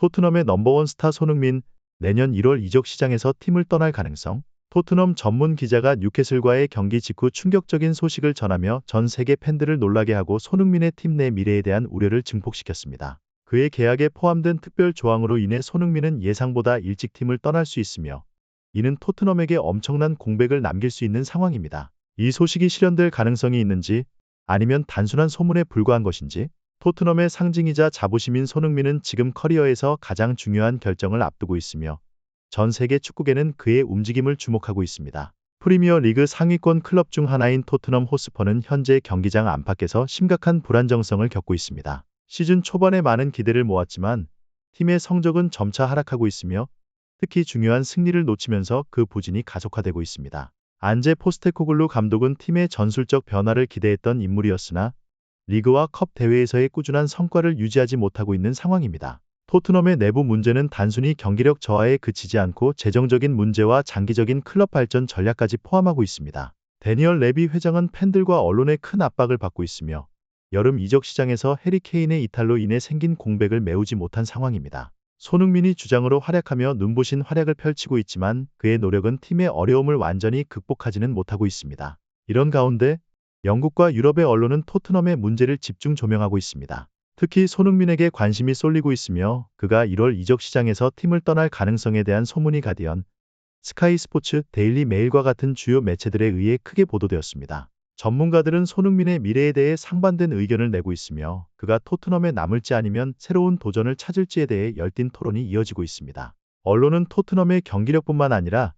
토트넘의 넘버원 스타 손흥민, 내년 1월 이적 시장에서 팀을 떠날 가능성? 토트넘 전문 기자가 뉴캐슬과의 경기 직후 충격적인 소식을 전하며 전 세계 팬들을 놀라게 하고 손흥민의 팀 내 미래에 대한 우려를 증폭시켰습니다. 그의 계약에 포함된 특별 조항으로 인해 손흥민은 예상보다 일찍 팀을 떠날 수 있으며 이는 토트넘에게 엄청난 공백을 남길 수 있는 상황입니다. 이 소식이 실현될 가능성이 있는지 아니면 단순한 소문에 불과한 것인지 토트넘의 상징이자 자부심인 손흥민은 지금 커리어에서 가장 중요한 결정을 앞두고 있으며 전 세계 축구계는 그의 움직임을 주목하고 있습니다. 프리미어 리그 상위권 클럽 중 하나인 토트넘 호스퍼는 현재 경기장 안팎에서 심각한 불안정성을 겪고 있습니다. 시즌 초반에 많은 기대를 모았지만 팀의 성적은 점차 하락하고 있으며 특히 중요한 승리를 놓치면서 그 부진이 가속화되고 있습니다. 안제 포스테코글루 감독은 팀의 전술적 변화를 기대했던 인물이었으나 리그와 컵 대회에서의 꾸준한 성과를 유지하지 못하고 있는 상황입니다. 토트넘의 내부 문제는 단순히 경기력 저하에 그치지 않고 재정적인 문제와 장기적인 클럽 발전 전략까지 포함하고 있습니다. 데니얼 레비 회장은 팬들과 언론의 큰 압박을 받고 있으며 여름 이적 시장에서 해리 케인의 이탈로 인해 생긴 공백을 메우지 못한 상황입니다. 손흥민이 주장으로 활약하며 눈부신 활약을 펼치고 있지만 그의 노력은 팀의 어려움을 완전히 극복하지는 못하고 있습니다. 이런 가운데 영국과 유럽의 언론은 토트넘의 문제를 집중 조명하고 있습니다. 특히 손흥민에게 관심이 쏠리고 있으며 그가 1월 이적 시장에서 팀을 떠날 가능성에 대한 소문이 가디언, 스카이 스포츠, 데일리 메일과 같은 주요 매체들에 의해 크게 보도되었습니다. 전문가들은 손흥민의 미래에 대해 상반된 의견을 내고 있으며 그가 토트넘에 남을지 아니면 새로운 도전을 찾을지에 대해 열띤 토론이 이어지고 있습니다. 언론은 토트넘의 경기력뿐만 아니라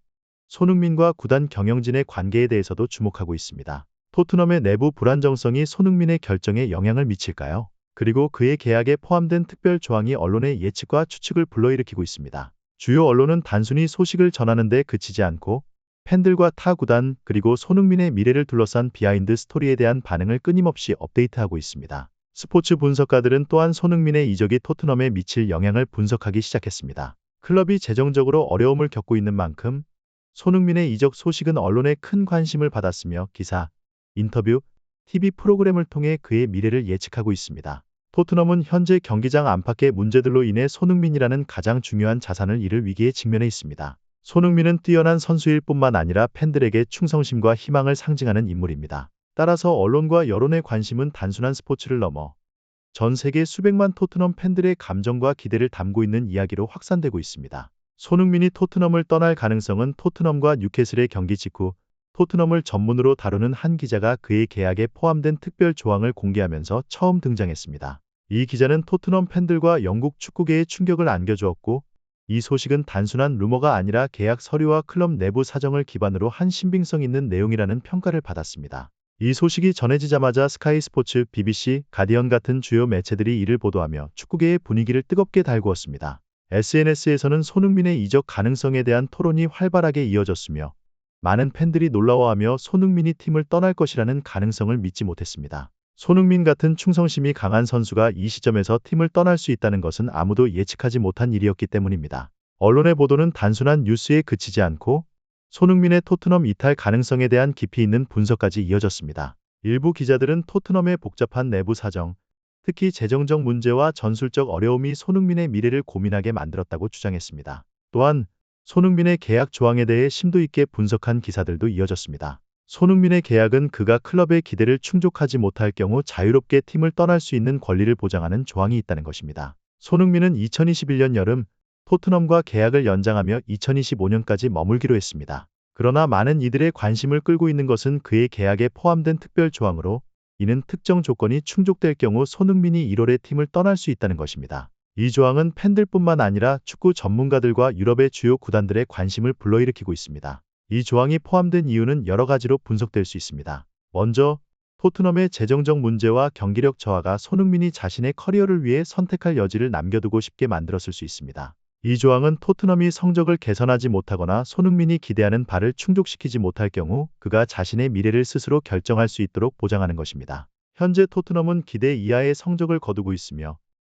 손흥민과 구단 경영진의 관계에 대해서도 주목하고 있습니다. 토트넘의 내부 불안정성이 손흥민의 결정에 영향을 미칠까요? 그리고 그의 계약에 포함된 특별 조항이 언론의 예측과 추측을 불러일으키고 있습니다. 주요 언론은 단순히 소식을 전하는 데 그치지 않고 팬들과 타 구단 그리고 손흥민의 미래를 둘러싼 비하인드 스토리에 대한 반응을 끊임없이 업데이트하고 있습니다. 스포츠 분석가들은 또한 손흥민의 이적이 토트넘에 미칠 영향을 분석하기 시작했습니다. 클럽이 재정적으로 어려움을 겪고 있는 만큼 손흥민의 이적 소식은 언론의 큰 관심을 받았으며 기사, 인터뷰, TV 프로그램을 통해 그의 미래를 예측하고 있습니다. 토트넘은 현재 경기장 안팎의 문제들로 인해 손흥민이라는 가장 중요한 자산을 잃을 위기에 직면해 있습니다. 손흥민은 뛰어난 선수일 뿐만 아니라 팬들에게 충성심과 희망을 상징하는 인물입니다. 따라서 언론과 여론의 관심은 단순한 스포츠를 넘어 전 세계 수백만 토트넘 팬들의 감정과 기대를 담고 있는 이야기로 확산되고 있습니다. 손흥민이 토트넘을 떠날 가능성은 토트넘과 뉴캐슬의 경기 직후 토트넘을 전문으로 다루는 한 기자가 그의 계약에 포함된 특별 조항을 공개하면서 처음 등장했습니다. 이 기자는 토트넘 팬들과 영국 축구계에 충격을 안겨주었고 이 소식은 단순한 루머가 아니라 계약 서류와 클럽 내부 사정을 기반으로 한 신빙성 있는 내용이라는 평가를 받았습니다. 이 소식이 전해지자마자 스카이 스포츠, BBC, 가디언 같은 주요 매체들이 이를 보도하며 축구계의 분위기를 뜨겁게 달구었습니다. SNS에서는 손흥민의 이적 가능성에 대한 토론이 활발하게 이어졌으며 많은 팬들이 놀라워하며 손흥민이 팀을 떠날 것이라는 가능성을 믿지 못했습니다. 손흥민 같은 충성심이 강한 선수가 이 시점에서 팀을 떠날 수 있다는 것은 아무도 예측하지 못한 일이었기 때문입니다. 언론의 보도는 단순한 뉴스에 그치지 않고 손흥민의 토트넘 이탈 가능성에 대한 깊이 있는 분석까지 이어졌습니다. 일부 기자들은 토트넘의 복잡한 내부 사정, 특히 재정적 문제와 전술적 어려움이 손흥민의 미래를 고민하게 만들었다고 주장했습니다. 또한 손흥민의 계약 조항에 대해 심도 있게 분석한 기사들도 이어졌습니다. 손흥민의 계약은 그가 클럽의 기대를 충족하지 못할 경우 자유롭게 팀을 떠날 수 있는 권리를 보장하는 조항이 있다는 것입니다. 손흥민은 2021년 여름 토트넘과 계약을 연장하며 2025년까지 머물기로 했습니다. 그러나 많은 이들의 관심을 끌고 있는 것은 그의 계약에 포함된 특별 조항으로 이는 특정 조건이 충족될 경우 손흥민이 1월에 팀을 떠날 수 있다는 것입니다. 이 조항은 팬들뿐만 아니라 축구 전문가들과 유럽의 주요 구단들의 관심을 불러일으키고 있습니다. 이 조항이 포함된 이유는 여러 가지로 분석될 수 있습니다. 먼저 토트넘의 재정적 문제와 경기력 저하가 손흥민이 자신의 커리어를 위해 선택할 여지를 남겨두고 싶게 만들었을 수 있습니다. 이 조항은 토트넘이 성적을 개선하지 못하거나 손흥민이 기대하는 바를 충족시키지 못할 경우 그가 자신의 미래를 스스로 결정할 수 있도록 보장하는 것입니다. 현재 토트넘은 기대 이하의 성적을 거두고 있으며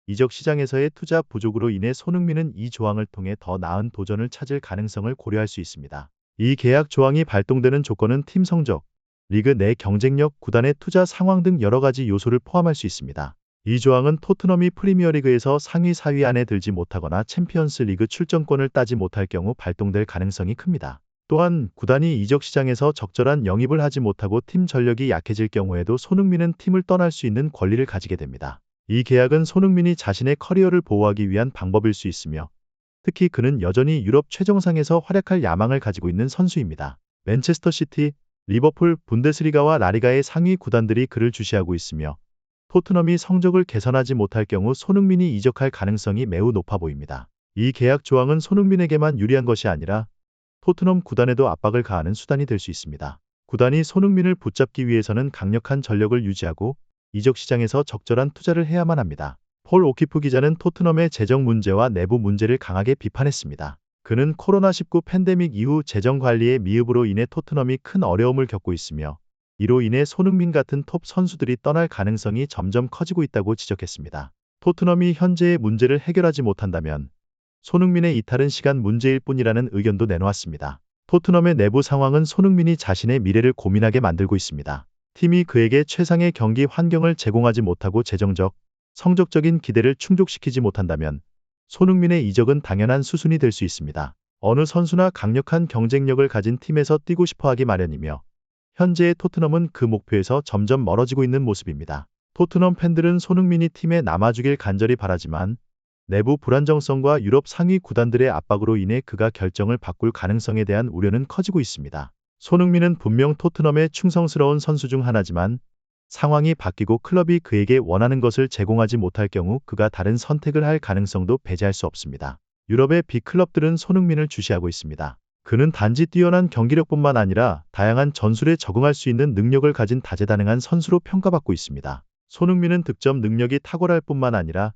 이적 시장에서의 투자 부족으로 인해 손흥민은 이 조항을 통해 더 나은 도전을 찾을 가능성을 고려할 수 있습니다. 이 계약 조항이 발동되는 조건은 팀 성적, 리그 내 경쟁력, 구단의 투자 상황 등 여러 가지 요소를 포함할 수 있습니다. 이 조항은 토트넘이 프리미어리그에서 상위 4위 안에 들지 못하거나 챔피언스 리그 출전권을 따지 못할 경우 발동될 가능성이 큽니다. 또한 구단이 이적 시장에서 적절한 영입을 하지 못하고 팀 전력이 약해질 경우에도 손흥민은 팀을 떠날 수 있는 권리를 가지게 됩니다. 이 계약은 손흥민이 자신의 커리어를 보호하기 위한 방법일 수 있으며 특히 그는 여전히 유럽 최정상에서 활약할 야망을 가지고 있는 선수입니다. 맨체스터 시티, 리버풀, 분데스리가와 라리가의 상위 구단들이 그를 주시하고 있으며 토트넘이 성적을 개선하지 못할 경우 손흥민이 이적할 가능성이 매우 높아 보입니다. 이 계약 조항은 손흥민에게만 유리한 것이 아니라 토트넘 구단에도 압박을 가하는 수단이 될 수 있습니다. 구단이 손흥민을 붙잡기 위해서는 강력한 전력을 유지하고 이적 시장에서 적절한 투자를 해야만 합니다. 폴 오키프 기자는 토트넘의 재정 문제와 내부 문제를 강하게 비판했습니다. 그는 코로나19 팬데믹 이후 재정 관리의 미흡으로 인해 토트넘이 큰 어려움을 겪고 있으며 이로 인해 손흥민 같은 톱 선수들이 떠날 가능성이 점점 커지고 있다고 지적했습니다. 토트넘이 현재의 문제를 해결하지 못한다면 손흥민의 이탈은 시간 문제일 뿐이라는 의견도 내놓았습니다. 토트넘의 내부 상황은 손흥민이 자신의 미래를 고민하게 만들고 있습니다. 팀이 그에게 최상의 경기 환경을 제공하지 못하고 재정적, 성적적인 기대를 충족시키지 못한다면 손흥민의 이적은 당연한 수순이 될 수 있습니다. 어느 선수나 강력한 경쟁력을 가진 팀에서 뛰고 싶어 하기 마련이며 현재의 토트넘은 그 목표에서 점점 멀어지고 있는 모습입니다. 토트넘 팬들은 손흥민이 팀에 남아주길 간절히 바라지만 내부 불안정성과 유럽 상위 구단들의 압박으로 인해 그가 결정을 바꿀 가능성에 대한 우려는 커지고 있습니다. 손흥민은 분명 토트넘의 충성스러운 선수 중 하나지만 상황이 바뀌고 클럽이 그에게 원하는 것을 제공하지 못할 경우 그가 다른 선택을 할 가능성도 배제할 수 없습니다. 유럽의 빅클럽들은 손흥민을 주시하고 있습니다. 그는 단지 뛰어난 경기력뿐만 아니라 다양한 전술에 적응할 수 있는 능력을 가진 다재다능한 선수로 평가받고 있습니다. 손흥민은 득점 능력이 탁월할 뿐만 아니라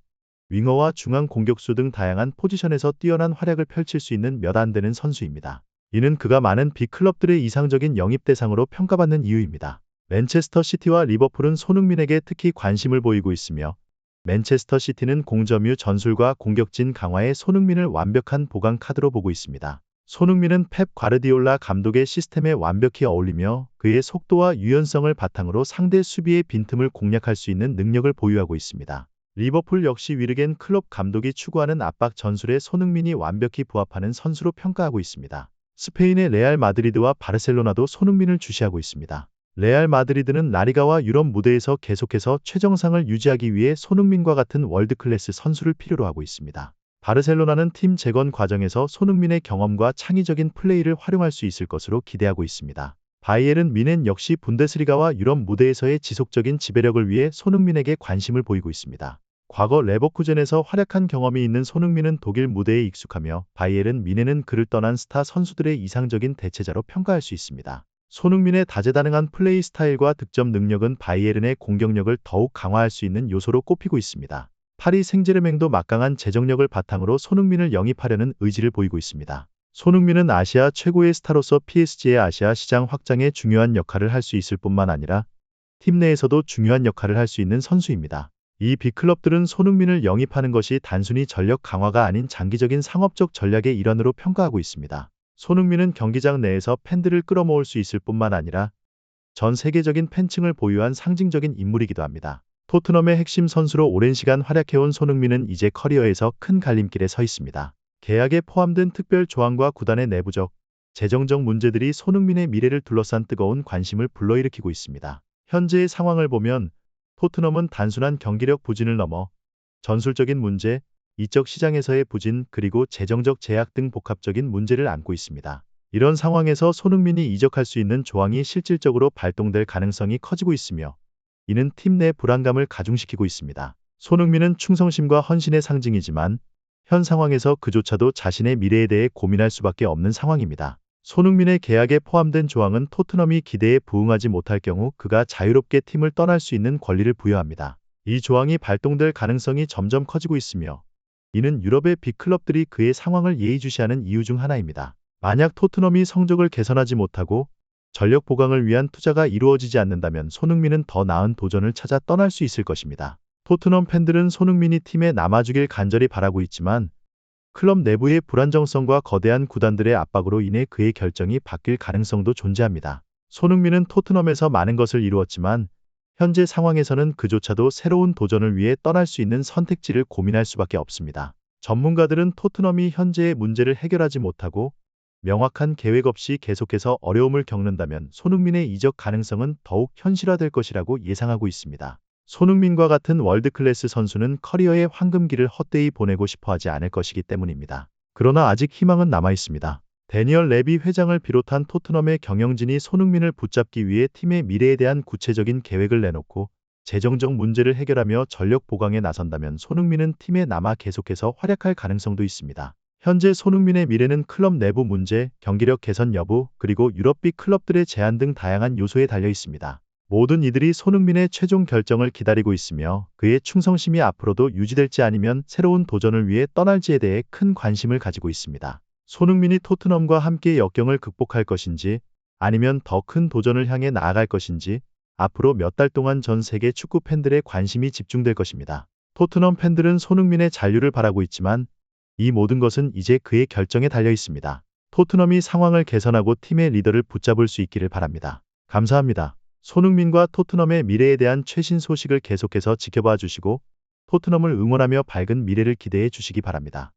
윙어와 중앙 공격수 등 다양한 포지션에서 뛰어난 활약을 펼칠 수 있는 몇 안 되는 선수입니다. 이는 그가 많은 빅클럽들의 이상적인 영입 대상으로 평가받는 이유입니다. 맨체스터 시티와 리버풀은 손흥민에게 특히 관심을 보이고 있으며 맨체스터 시티는 공점유 전술과 공격진 강화에 손흥민을 완벽한 보강 카드로 보고 있습니다. 손흥민은 펩 과르디올라 감독의 시스템에 완벽히 어울리며 그의 속도와 유연성을 바탕으로 상대 수비의 빈틈을 공략할 수 있는 능력을 보유하고 있습니다. 리버풀 역시 위르겐 클롭 감독이 추구하는 압박 전술에 손흥민이 완벽히 부합하는 선수로 평가하고 있습니다. 스페인의 레알 마드리드와 바르셀로나도 손흥민을 주시하고 있습니다. 레알 마드리드는 라리가와 유럽 무대에서 계속해서 최정상을 유지하기 위해 손흥민과 같은 월드클래스 선수를 필요로 하고 있습니다. 바르셀로나는 팀 재건 과정에서 손흥민의 경험과 창의적인 플레이를 활용할 수 있을 것으로 기대하고 있습니다. 바이에른 뮌헨 역시 분데스리가와 유럽 무대에서의 지속적인 지배력을 위해 손흥민에게 관심을 보이고 있습니다. 과거 레버쿠젠에서 활약한 경험이 있는 손흥민은 독일 무대에 익숙하며 바이에른 뮌헨은 그를 떠난 스타 선수들의 이상적인 대체자로 평가할 수 있습니다. 손흥민의 다재다능한 플레이 스타일과 득점 능력은 바이에른의 공격력을 더욱 강화할 수 있는 요소로 꼽히고 있습니다. 파리 생제르맹도 막강한 재정력을 바탕으로 손흥민을 영입하려는 의지를 보이고 있습니다. 손흥민은 아시아 최고의 스타로서 PSG의 아시아 시장 확장에 중요한 역할을 할 수 있을 뿐만 아니라 팀 내에서도 중요한 역할을 할 수 있는 선수입니다. 이 빅클럽들은 손흥민을 영입하는 것이 단순히 전력 강화가 아닌 장기적인 상업적 전략의 일환으로 평가하고 있습니다. 손흥민은 경기장 내에서 팬들을 끌어모을 수 있을 뿐만 아니라 전 세계적인 팬층을 보유한 상징적인 인물이기도 합니다. 토트넘의 핵심 선수로 오랜 시간 활약해온 손흥민은 이제 커리어에서 큰 갈림길에 서 있습니다. 계약에 포함된 특별 조항과 구단의 내부적, 재정적 문제들이 손흥민의 미래를 둘러싼 뜨거운 관심을 불러일으키고 있습니다. 현재의 상황을 보면 토트넘은 단순한 경기력 부진을 넘어 전술적인 문제, 이적 시장에서의 부진 그리고 재정적 제약 등 복합적인 문제를 안고 있습니다. 이런 상황에서 손흥민이 이적할 수 있는 조항이 실질적으로 발동될 가능성이 커지고 있으며 이는 팀 내 불안감을 가중시키고 있습니다. 손흥민은 충성심과 헌신의 상징이지만 현 상황에서 그조차도 자신의 미래에 대해 고민할 수밖에 없는 상황입니다. 손흥민의 계약에 포함된 조항은 토트넘이 기대에 부응하지 못할 경우 그가 자유롭게 팀을 떠날 수 있는 권리를 부여합니다. 이 조항이 발동될 가능성이 점점 커지고 있으며 이는 유럽의 빅클럽들이 그의 상황을 예의주시하는 이유 중 하나입니다. 만약 토트넘이 성적을 개선하지 못하고 전력 보강을 위한 투자가 이루어지지 않는다면 손흥민은 더 나은 도전을 찾아 떠날 수 있을 것입니다. 토트넘 팬들은 손흥민이 팀에 남아주길 간절히 바라고 있지만 클럽 내부의 불안정성과 거대한 구단들의 압박으로 인해 그의 결정이 바뀔 가능성도 존재합니다. 손흥민은 토트넘에서 많은 것을 이루었지만 현재 상황에서는 그조차도 새로운 도전을 위해 떠날 수 있는 선택지를 고민할 수밖에 없습니다. 전문가들은 토트넘이 현재의 문제를 해결하지 못하고 명확한 계획 없이 계속해서 어려움을 겪는다면 손흥민의 이적 가능성은 더욱 현실화될 것이라고 예상하고 있습니다. 손흥민과 같은 월드클래스 선수는 커리어의 황금기를 헛되이 보내고 싶어 하지 않을 것이기 때문입니다. 그러나 아직 희망은 남아 있습니다. 데니얼 레비 회장을 비롯한 토트넘의 경영진이 손흥민을 붙잡기 위해 팀의 미래에 대한 구체적인 계획을 내놓고 재정적 문제를 해결하며 전력 보강에 나선다면 손흥민은 팀에 남아 계속해서 활약할 가능성도 있습니다. 현재 손흥민의 미래는 클럽 내부 문제, 경기력 개선 여부, 그리고 유럽 빅 클럽들의 제안 등 다양한 요소에 달려 있습니다. 모든 이들이 손흥민의 최종 결정을 기다리고 있으며 그의 충성심이 앞으로도 유지될지 아니면 새로운 도전을 위해 떠날지에 대해 큰 관심을 가지고 있습니다. 손흥민이 토트넘과 함께 역경을 극복할 것인지 아니면 더 큰 도전을 향해 나아갈 것인지 앞으로 몇 달 동안 전 세계 축구 팬들의 관심이 집중될 것입니다. 토트넘 팬들은 손흥민의 잔류를 바라고 있지만 이 모든 것은 이제 그의 결정에 달려 있습니다. 토트넘이 상황을 개선하고 팀의 리더를 붙잡을 수 있기를 바랍니다. 감사합니다. 손흥민과 토트넘의 미래에 대한 최신 소식을 계속해서 지켜봐 주시고 토트넘을 응원하며 밝은 미래를 기대해 주시기 바랍니다.